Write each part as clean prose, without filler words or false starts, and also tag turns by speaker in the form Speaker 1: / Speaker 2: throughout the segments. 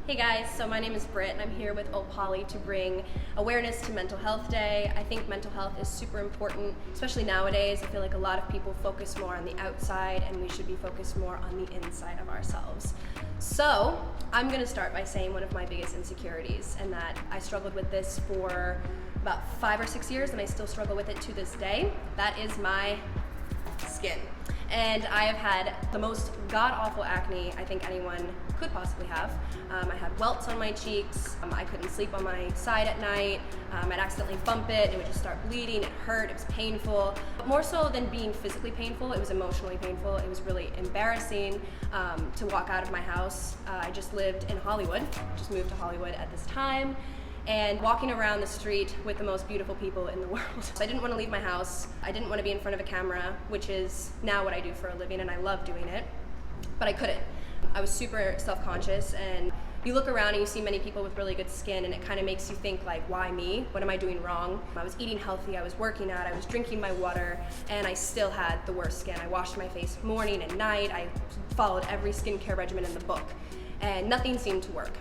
Speaker 1: Hey guys, so my name is Brit and I'm here with Poly to bring awareness to Mental Health Day. I think mental health is super important, especially nowadays. I feel like a lot of people focus more on the outside and we should be focused more on the inside of ourselves. So I'm gonna start by saying one of my biggest insecurities, and that I struggled with this for about 5 or 6 years and I still struggle with it to this day. That is my skin. And I have had the most god-awful acne I think anyone could possibly have. I had welts on my cheeks. I couldn't sleep on my side at night. I'd accidentally bump it. It would just start bleeding. It hurt. It was painful. But more so than being physically painful, it was emotionally painful. It was really embarrassing to walk out of my house. I just lived in Hollywood. Just moved to Hollywood at this time. And walking around the street with the most beautiful people in the world. So I didn't want to leave my house. I didn't want to be in front of a camera, which is now what I do for a living, and I love doing it, but I couldn't. I was super self-conscious, and you look around and you see many people with really good skin, and it kind of makes you think, like, why me? What am I doing wrong? I was eating healthy, I was working out, I was drinking my water, and I still had the worst skin. I washed my face morning and night. I followed every skincare regimen in the book, and nothing seemed to work.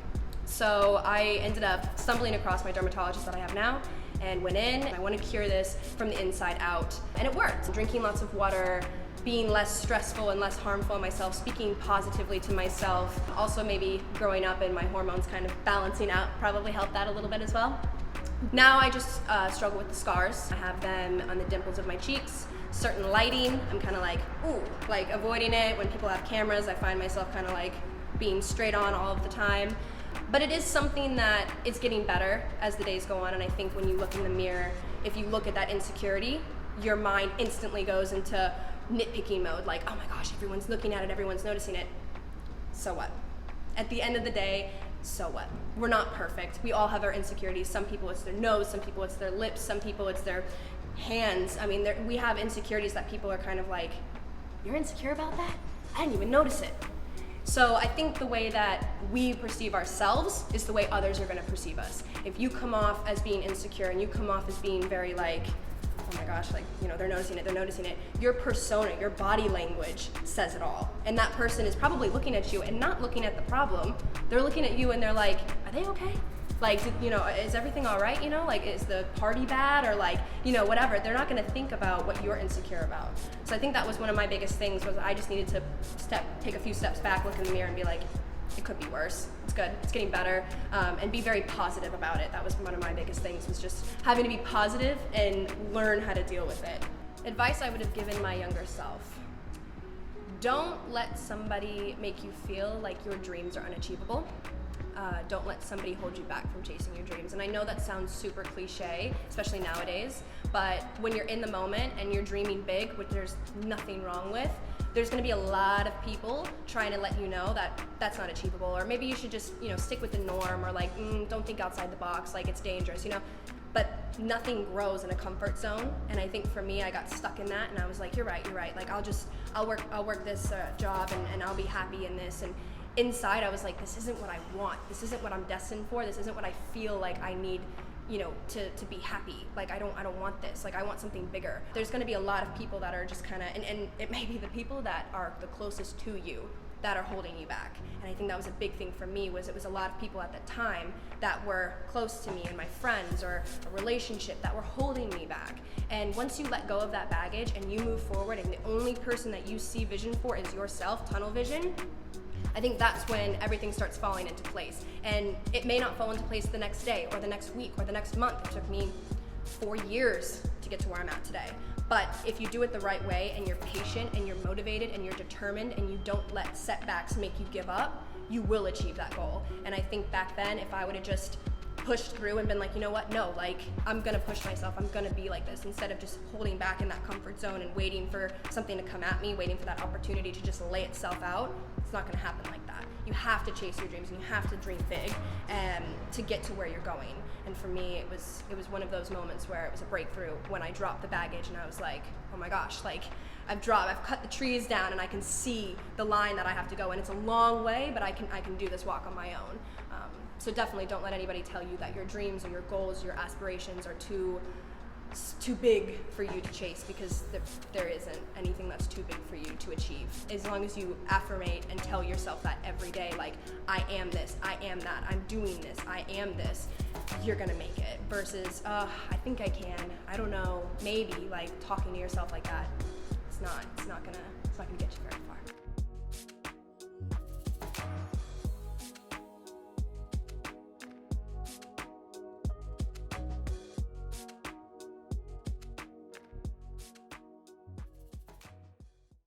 Speaker 1: So I ended up stumbling across my dermatologist that I have now and went in. I want to cure this from the inside out, and it worked. Drinking lots of water, being less stressful and less harmful on myself, speaking positively to myself. Also maybe growing up and my hormones kind of balancing out probably helped that a little bit as well. Now I just struggle with the scars. I have them on the dimples of my cheeks. Certain lighting, I'm kind of like, ooh, like avoiding it. When people have cameras, I find myself kind of like being straight on all of the time. But it is something that is getting better as the days go on, and I think when you look in the mirror, if you look at that insecurity, your mind instantly goes into nitpicking mode, like, oh my gosh, everyone's looking at it, everyone's noticing it. So what? At the end of the day, so what? We're not perfect. We all have our insecurities. Some people it's their nose, some people it's their lips, some people it's their hands. I mean, we have insecurities that people are kind of like, you're insecure about that? I didn't even notice it. So I think the way that we perceive ourselves is the way others are going to perceive us. If you come off as being insecure and you come off as being very like, oh my gosh, like, you know, they're noticing it, your persona, your body language says it all. And that person is probably looking at you and not looking at the problem. They're looking at you and they're like, are they okay? Like, you know, is everything all right? You know, like, is the party bad? Or like, you know, whatever. They're not going to think about what you're insecure about. So I think that was one of my biggest things, was I just needed to take a few steps back, look in the mirror and be like, it could be worse. It's good. It's getting better. And be very positive about it. That was one of my biggest things, was just having to be positive and learn how to deal with it. Advice I would have given my younger self: don't let somebody make you feel like your dreams are unachievable. Don't let somebody hold you back from chasing your dreams. And I know that sounds super cliche, especially nowadays, but when you're in the moment and you're dreaming big, which there's nothing wrong with, there's gonna be a lot of people trying to let you know that that's not achievable, or maybe you should just, you know, stick with the norm, or like, don't think outside the box, like it's dangerous, you know? But nothing grows in a comfort zone, and I think for me, I got stuck in that, and I was like, you're right, like I'll work this job, and I'll be happy in this, and inside I was like, this isn't what I want, this isn't what I'm destined for, this isn't what I feel like I need, you know, to be happy. Like, I don't want this, like I want something bigger. There's gonna be a lot of people that are just kinda, and it may be the people that are the closest to you that are holding you back. And I think that was a big thing for me, was it was a lot of people at the time that were close to me, and my friends, or a relationship, that were holding me back. And once you let go of that baggage and you move forward, and the only person that you see vision for is yourself, tunnel vision, I think that's when everything starts falling into place. And it may not fall into place the next day, or the next week, or the next month. It took me 4 years to get to where I'm at today. But if you do it the right way, and you're patient, and you're motivated, and you're determined, and you don't let setbacks make you give up, you will achieve that goal. And I think back then, if I would have just pushed through and been like, you know what, no, like, I'm gonna push myself, I'm gonna be like this, instead of just holding back in that comfort zone and waiting for something to come at me, waiting for that opportunity to just lay itself out, it's not gonna happen like that. You have to chase your dreams, and you have to dream big to get to where you're going. And for me, it was one of those moments where it was a breakthrough, when I dropped the baggage and I was like, oh my gosh, like, I've cut the trees down, and I can see the line that I have to go, and it's a long way, but I can do this walk on my own. So definitely don't let anybody tell you that your dreams or your goals, your aspirations are too too big for you to chase, because there isn't anything that's too big for you to achieve. As long as you affirmate and tell yourself that every day, like, I am this, I am that, I'm doing this, I am this, you're gonna make it. Versus, I think I can, I don't know, maybe, like talking to yourself like that, it's not gonna get you very far.